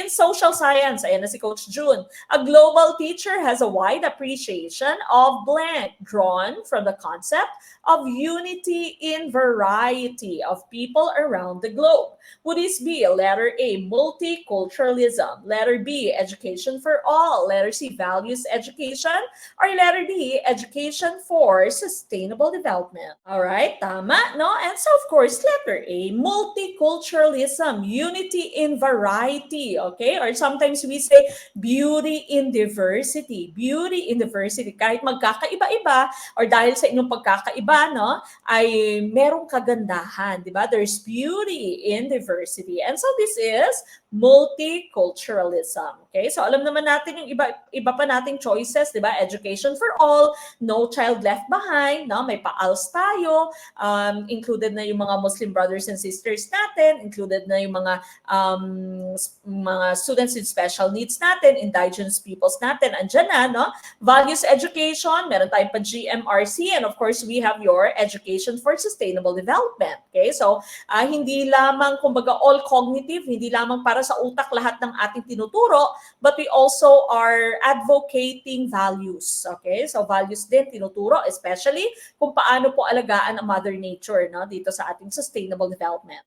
in social science, ayan na si Coach June, a global teacher has a wide appreciation of blank, drawn from the concept of unity in variety of people around the globe. Would this be letter A, multiculturalism, letter B, education for all, letter C, values education, or letter D, education for sustainable development? All right, tama, no? And so, of course, letter A, multiculturalism, unity in variety, okay? Or sometimes we say beauty in diversity. Beauty in diversity. Kahit magkakaiba-iba or dahil sa inyong pagkakaiba, no, ay merong kagandahan, di ba? There's beauty in diversity. And so this is multiculturalism. Okay? So alam naman natin yung iba pa nating choices, di ba? Education for all, no child left behind, no? May pa-ALS tayo, included na yung mga Muslim brothers and sisters natin, included na yung mga students with special needs natin, indigenous peoples natin, andyan na, no? Values education, meron tayong pa GMRC, and of course, we have your education for sustainable development. Okay? So, hindi lamang, kumbaga, all cognitive, hindi lamang para sa utak lahat ng ating tinuturo, but we also are advocating values. Okay? So, values din tinuturo, especially kung paano po alagaan ang Mother Nature, no? Dito sa ating sustainable development.